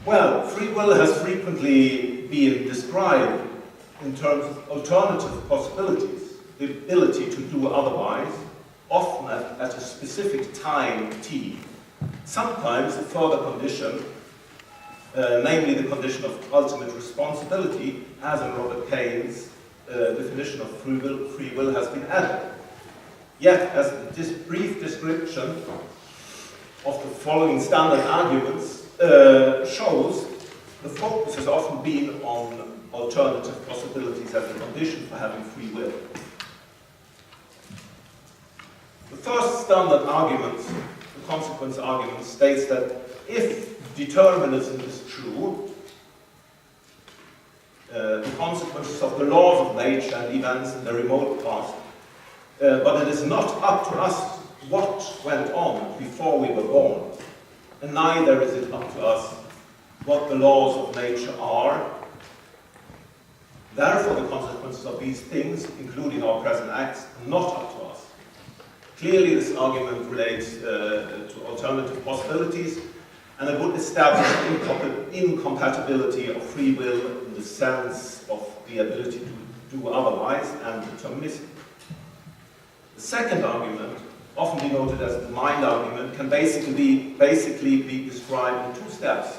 Well, free will has frequently been described in terms of alternative possibilities, the ability to do otherwise, often at a specific time t. Sometimes a further condition, namely the condition of ultimate responsibility, as in Robert Kane's definition of free will has been added. Yet, as this brief description of the following standard arguments shows, the focus has often been on alternative possibilities as a condition for having free will. The first standard argument, the consequence argument, states that if determinism is true, the consequences of the laws of nature and events in the remote past, but it is not up to us what went on before we were born, and neither is it up to us what the laws of nature are. Therefore, the consequences of these things, including our present acts, are not up to us. Clearly, this argument relates to alternative possibilities, and it would establish incompatibility of free will in the sense of the ability to do otherwise and determinism. The second argument, often denoted as the mind argument, can basically be described in two steps.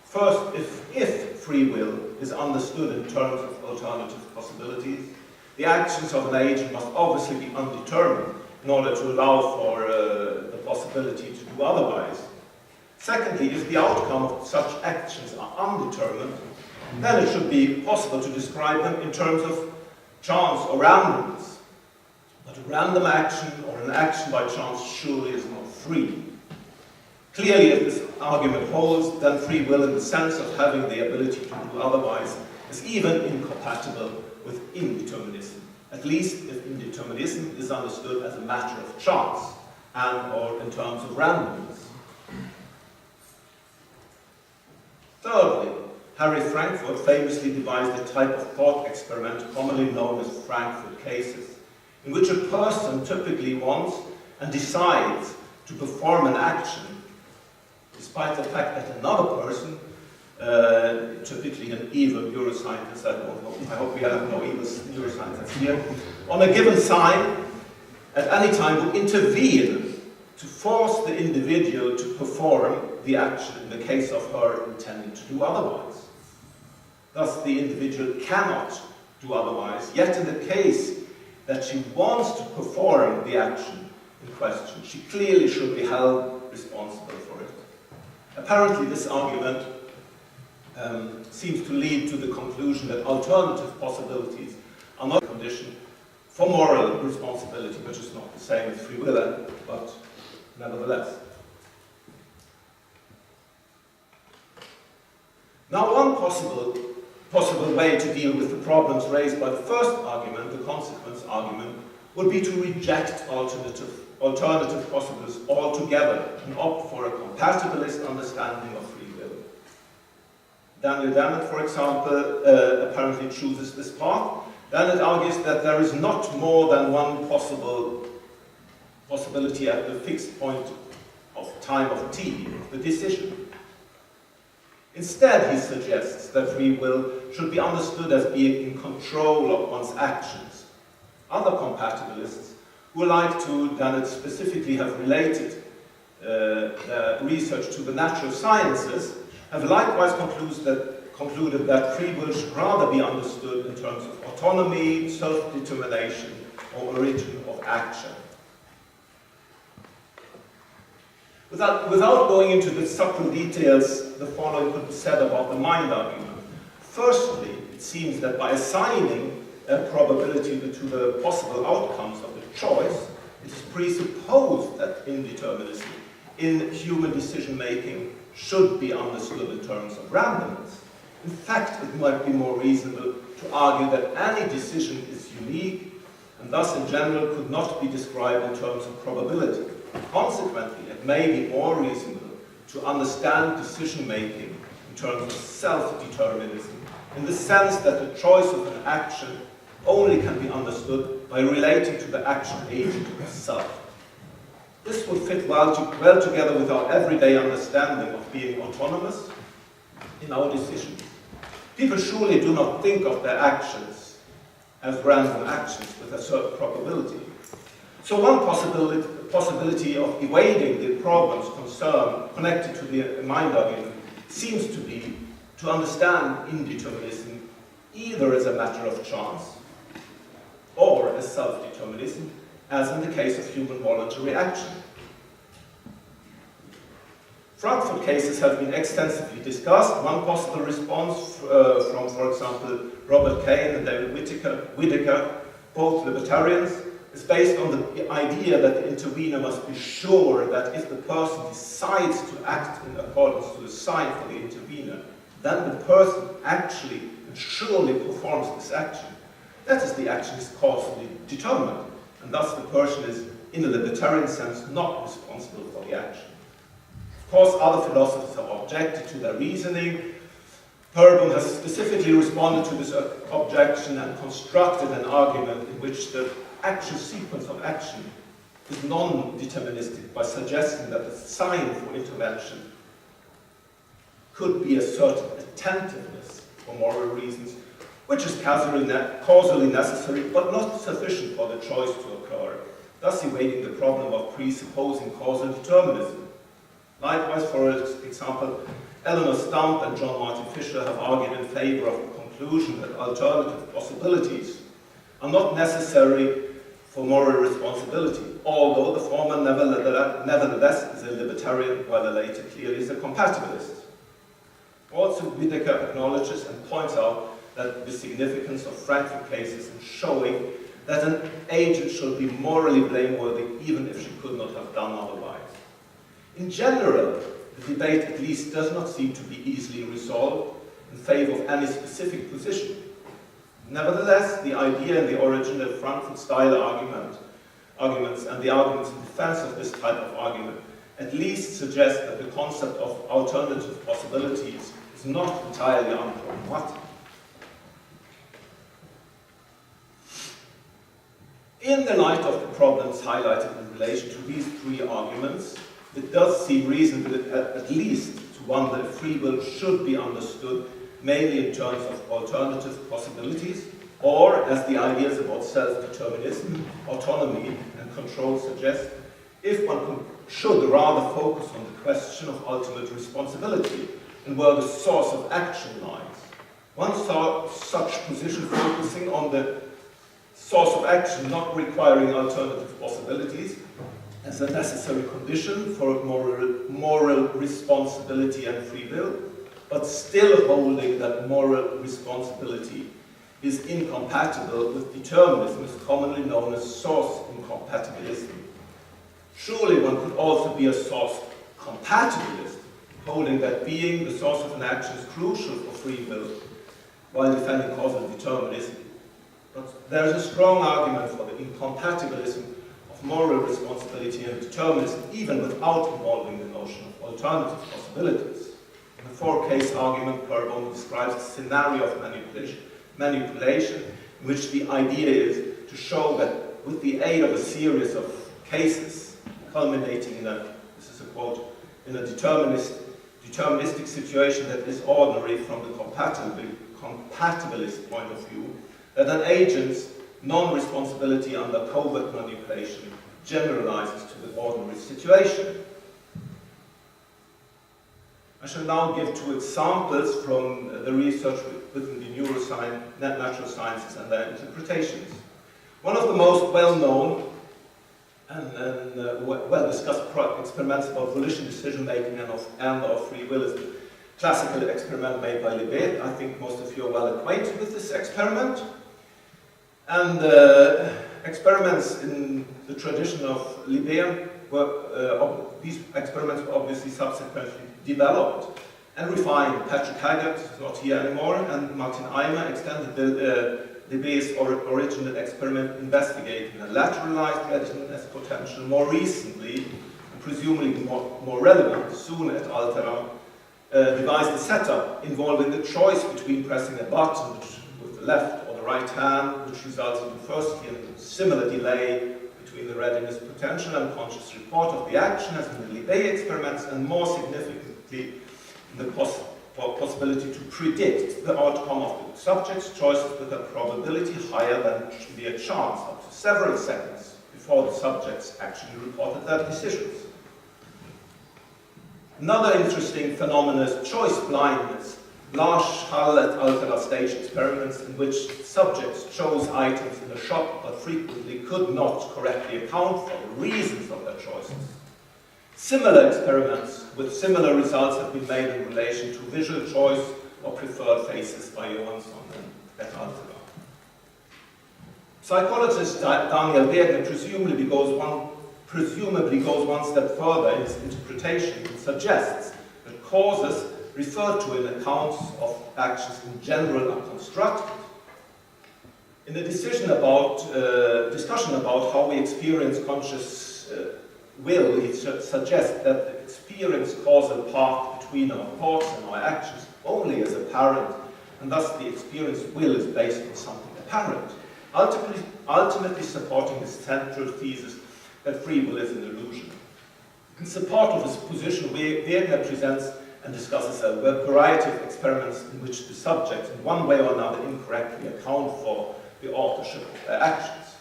First, if free will is understood in terms of alternative possibilities, the actions of an agent must obviously be undetermined in order to allow for the possibility to do otherwise. Secondly, if the outcome of such actions are undetermined, then it should be possible to describe them in terms of chance or randomness. But a random action or an action by chance surely is not free. Clearly, if this argument holds, then free will in the sense of having the ability to do otherwise is even incompatible with indeterminism, at least if indeterminism is understood as a matter of chance and or in terms of randomness. Thirdly, Harry Frankfurt famously devised a type of thought experiment commonly known as Frankfurt cases, in which a person typically wants and decides to perform an action, despite the fact that another person, typically an evil neuroscientist, I hope we have no evil neuroscientists here, on a given sign at any time would intervene to force the individual to perform the action in the case of her intending to do otherwise. Thus, the individual cannot do otherwise, yet in the case that she wants to perform the action in question, she clearly should be held responsible for it. Apparently, this argument seems to lead to the conclusion that alternative possibilities are not a condition for moral responsibility, which is not the same as free will, but nevertheless. Now, one possible way to deal with the problems raised by the first argument, the consequence argument, would be to reject alternative possibilities altogether and opt for a compatibilist understanding of free will. Daniel Dennett, for example, apparently chooses this path. Dennett argues that there is not more than one possibility at the fixed point of time of t, the decision. Instead, he suggests that free will should be understood as being in control of one's actions. Other compatibilists, who like to, Dennett specifically, have related their research to the natural sciences, have likewise concluded that free will should rather be understood in terms of autonomy, self-determination, or origin of action. Without going into the subtle details, the following could be said about the mind argument. Firstly, it seems that by assigning a probability to the possible outcomes of the choice, it is presupposed that indeterminism in human decision-making should be understood in terms of randomness. In fact, it might be more reasonable to argue that any decision is unique and thus in general could not be described in terms of probability. Consequently, it may be more reasonable to understand decision-making in terms of self-determinism, in the sense that the choice of an action only can be understood by relating to the action agent itself. This would fit well together with our everyday understanding of being autonomous, in our decisions. People surely do not think of their actions as random actions with a certain probability. So one possibility of evading the problems connected to the mind argument seems to be to understand indeterminism either as a matter of chance or as self-determinism, as in the case of human voluntary action. Frankfurt cases have been extensively discussed. One possible response from, for example, Robert Kane and David Whittaker, both libertarians, is based on the idea that the intervener must be sure that if the person decides to act in accordance to the sign for the intervener, then the person actually and surely performs this action. That is, the action is causally determined, and thus the person is, in a libertarian sense, not responsible for the action. Of course, other philosophers have objected to their reasoning. Perboom has specifically responded to this objection and constructed an argument in which the actual sequence of action is non-deterministic by suggesting that the sign for intervention could be a certain attentiveness for moral reasons, which is causally necessary but not sufficient for the choice to occur, thus evading the problem of presupposing causal determinism. Likewise, for example, Eleanor Stump and John Martin Fisher have argued in favor of the conclusion that alternative possibilities are not necessary for moral responsibility, although the former nevertheless is a libertarian, while the later clearly is a compatibilist. Also, Whittaker acknowledges and points out that the significance of Frankfurt cases in showing that an agent should be morally blameworthy even if she could not have done otherwise. In general, the debate at least does not seem to be easily resolved in favor of any specific position. Nevertheless, the idea in the original Frankfurt-style arguments and the arguments in defense of this type of argument at least suggest that the concept of alternative possibilities is not entirely unproblematic. In the light of the problems highlighted in relation to these three arguments, it does seem reasonable at least to wonder if free will should be understood mainly in terms of alternative possibilities, or, as the ideas about self-determinism, autonomy, and control suggest, if one should rather focus on the question of ultimate responsibility and where the source of action lies. One saw such position focusing on the source of action not requiring alternative possibilities as a necessary condition for moral responsibility and free will, but still holding that moral responsibility is incompatible with determinism, is commonly known as source incompatibilism. Surely one could also be a source compatibilist, holding that being the source of an action is crucial for free will, while defending causal determinism. But there is a strong argument for the incompatibilism of moral responsibility and determinism, even without involving the notion of alternative possibilities. In the four-case argument, Perboom describes a scenario of manipulation in which the idea is to show that with the aid of a series of cases culminating in a, this is a quote, in a deterministic situation that is ordinary from the compatibilist point of view, that an agent's non-responsibility under covert manipulation generalizes to the ordinary situation. I shall now give two examples from the research within the neuroscience, natural sciences and their interpretations. One of the most well-known and well-discussed experiments about volition, decision-making, and of free will is the classical experiment made by Libet. I think most of you are well acquainted with this experiment. And experiments in the tradition of Libet these experiments were obviously subsequently developed and refined. Patrick Haggart is not here anymore, and Martin Eimer extended Libet's original experiment investigating a lateralized readiness potential more recently, and presumably more relevant, soon at Altera, devised a setup involving the choice between pressing a button with the left or the right hand, which resulted in firstly a similar delay between the readiness potential and conscious report of the action as in the Libet experiments, and more significantly in the possibility to predict the outcome of the subject's choices with a probability higher than mere chance, up to several seconds before the subjects actually reported their decisions. Another interesting phenomenon is choice blindness. Large Hull et al. Stage experiments in which subjects chose items in the shop but frequently could not correctly account for the reasons of their choices. Similar experiments with similar results have been made in relation to visual choice or preferred faces by Johansson and et al. Psychologist Daniel Wegener presumably goes one step further in his interpretation and suggests that causes referred to in accounts of actions in general are constructed. In the discussion about how we experience conscious will, he suggests that the experience causal path between our thoughts and our actions only is apparent, and thus the experience will is based on something apparent, ultimately supporting his central thesis that free will is an illusion. In support of his position, Wegener presents and discusses a variety of experiments in which the subjects, in one way or another, incorrectly account for the authorship of their actions.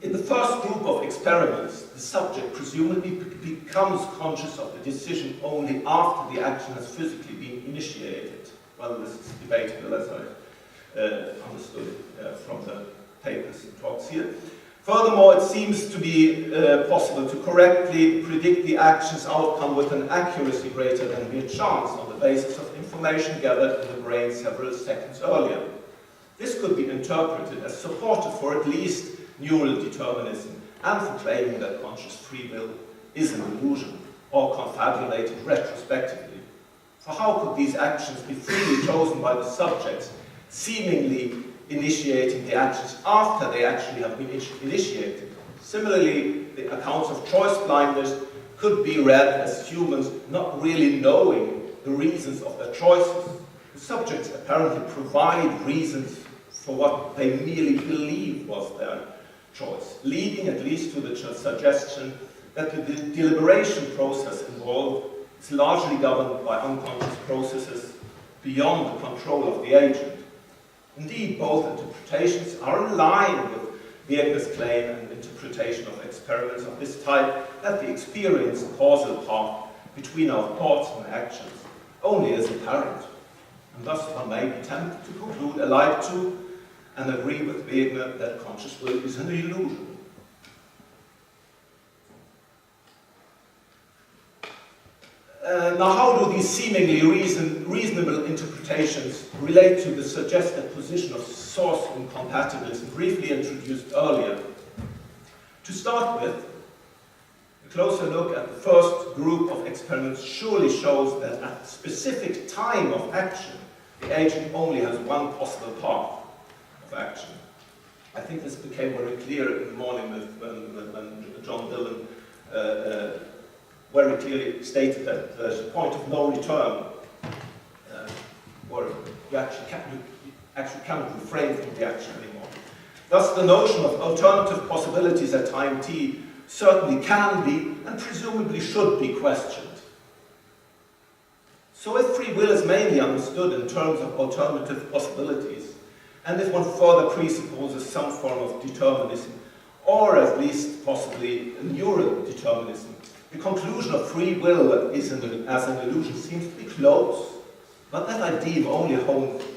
In the first group of experiments, the subject presumably becomes conscious of the decision only after the action has physically been initiated. Well, this is debatable, as I understood from the papers and talks here. Furthermore, it seems to be possible to correctly predict the action's outcome with an accuracy greater than mere chance on the basis of information gathered in the brain several seconds earlier. This could be interpreted as supportive for at least neural determinism and for claiming that conscious free will is an illusion or confabulated retrospectively. For how could these actions be freely chosen by the subjects, seemingly initiating the actions after they actually have been initiated? Similarly, the accounts of choice blindness could be read as humans not really knowing the reasons of their choices. The subjects apparently provide reasons for what they merely believe was their choice, leading at least to the suggestion that the deliberation process involved is largely governed by unconscious processes beyond the control of the agent. Indeed, both interpretations are in line with Wegener's claim and interpretation of experiments of this type that the experience causal path between our thoughts and actions only is apparent. And thus one may be tempted to conclude alike to and agree with Wegener that conscious will is an illusion. Now, how do these seemingly reasonable interpretations relate to the suggested position of source incompatibilism, briefly introduced earlier? To start with, a closer look at the first group of experiments surely shows that at a specific time of action, the agent only has one possible path of action. I think this became very clear in the morning when John Dillon very clearly stated that there's a point of no return where you actually cannot refrain from the action anymore. Thus, the notion of alternative possibilities at time t certainly can be and presumably should be questioned. So if free will is mainly understood in terms of alternative possibilities, and if one further presupposes some form of determinism, or at least possibly neural determinism, the conclusion of free will as an illusion seems to be close, but that I deem only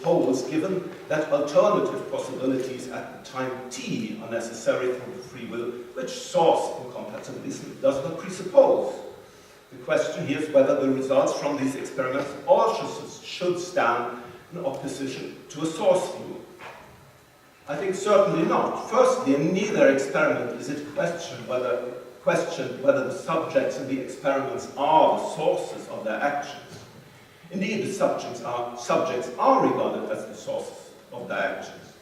holds given that alternative possibilities at time t are necessary for the free will, which source incompatibilism does not presuppose. The question here is whether the results from these experiments also should stand in opposition to a source view. I think certainly not. Firstly, in neither experiment is it questioned whether the subjects in the experiments are the sources of their actions. Indeed, the subjects are regarded as the sources of their actions.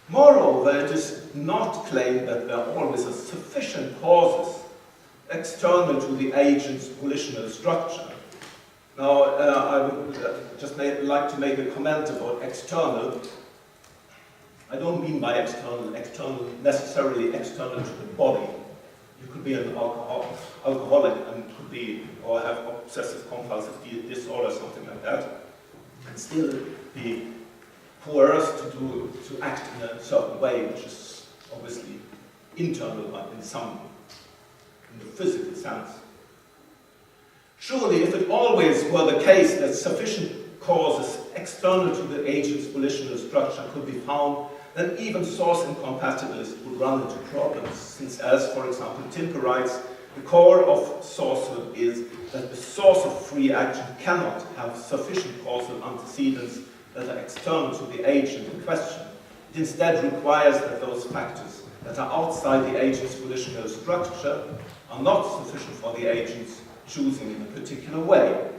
Moreover, it is not claimed that there are always sufficient causes external to the agent's volitional structure. Now, I would just like to make a comment about external. I don't mean by external necessarily external to the body. You could be an alcoholic and could be, or have obsessive compulsive disorder, something like that, and still be coerced to act in a certain way, which is obviously internal in the physical sense. Surely, if it always were the case that sufficient causes external to the agent's volitional structure could be found, then even source incompatibilists would run into problems, since, as for example Timper writes, the core of sourcehood is that the source of free action cannot have sufficient causal antecedents that are external to the agent in question. It instead requires that those factors that are outside the agent's volitional structure are not sufficient for the agent's choosing in a particular way.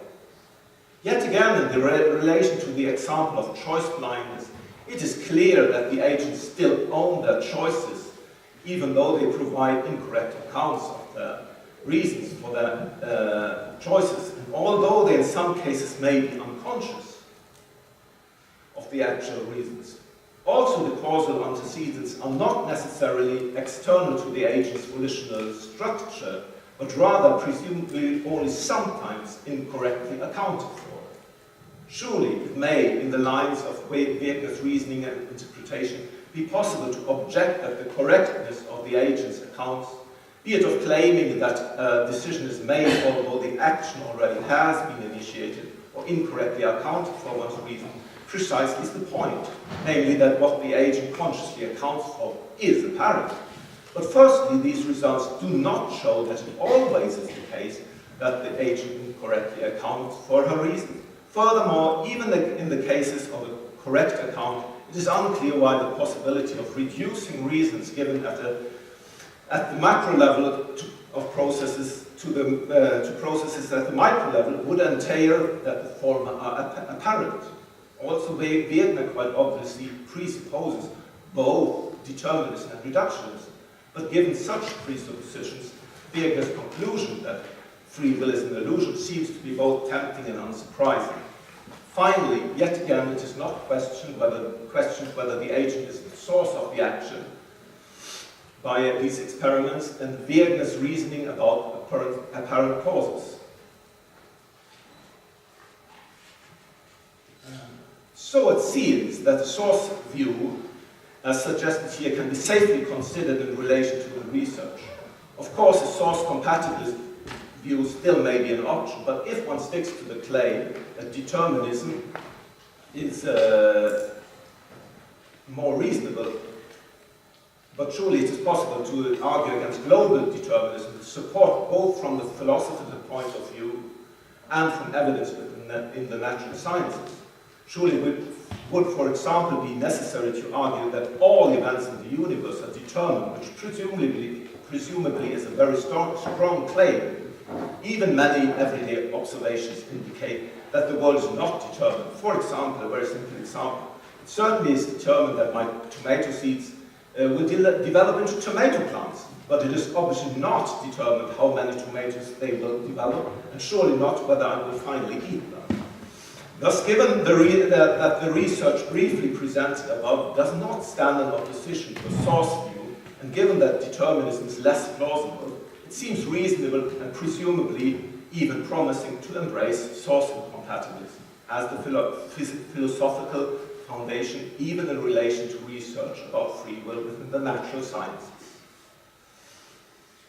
Yet again, in the relation to the example of choice blindness, it is clear that the agents still own their choices, even though they provide incorrect accounts of the reasons for their choices, and although they in some cases may be unconscious of the actual reasons. Also, the causal antecedents are not necessarily external to the agent's volitional structure, but rather presumably only sometimes incorrectly accounted for. Surely it may, in the lines of Wegener's reasoning and interpretation, be possible to object that the correctness of the agent's accounts, be it of claiming that a decision is made although the action already has been initiated, or incorrectly accounted for one's reason, precisely is the point, namely that what the agent consciously accounts for is apparent. But firstly, these results do not show that it always is the case that the agent incorrectly accounts for her reason. Furthermore, even in the cases of a correct account, it is unclear why the possibility of reducing reasons given at the macro level of processes to processes at the micro level would entail that the former are apparent. Also, Wegener quite obviously presupposes both determinism and reductionism. But given such presuppositions, Wegener's conclusion that free will is an illusion seems to be both tempting and unsurprising. Finally, yet again, it is not questioned whether the agent is the source of the action by these experiments and Wegener's reasoning about apparent causes. So it seems that the source view, as suggested here, can be safely considered in relation to the research. Of course, a source compatibilist view still may be an option, but if one sticks to the claim that determinism is more reasonable, but surely it is possible to argue against global determinism with support both from the philosophical point of view and from evidence in the natural sciences. Surely it would, for example, be necessary to argue that all events in the universe are determined, which presumably is a very strong claim. Even many everyday observations indicate that the world is not determined. For example, a very simple example, it certainly is determined that my tomato seeds will develop into tomato plants, but it is obviously not determined how many tomatoes they will develop, and surely not whether I will finally eat them. Thus, given that the research briefly presented above does not stand in opposition to a source view, and given that determinism is less plausible, it seems reasonable and presumably even promising to embrace source incompatibilism as the philosophical foundation, even in relation to research about free will within the natural sciences.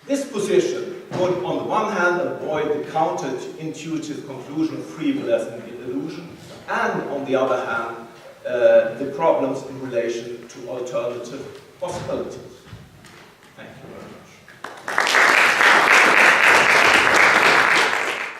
This position would, on the one hand, avoid the counterintuitive conclusion of free will as an illusion, and on the other hand, the problems in relation to alternative possibilities.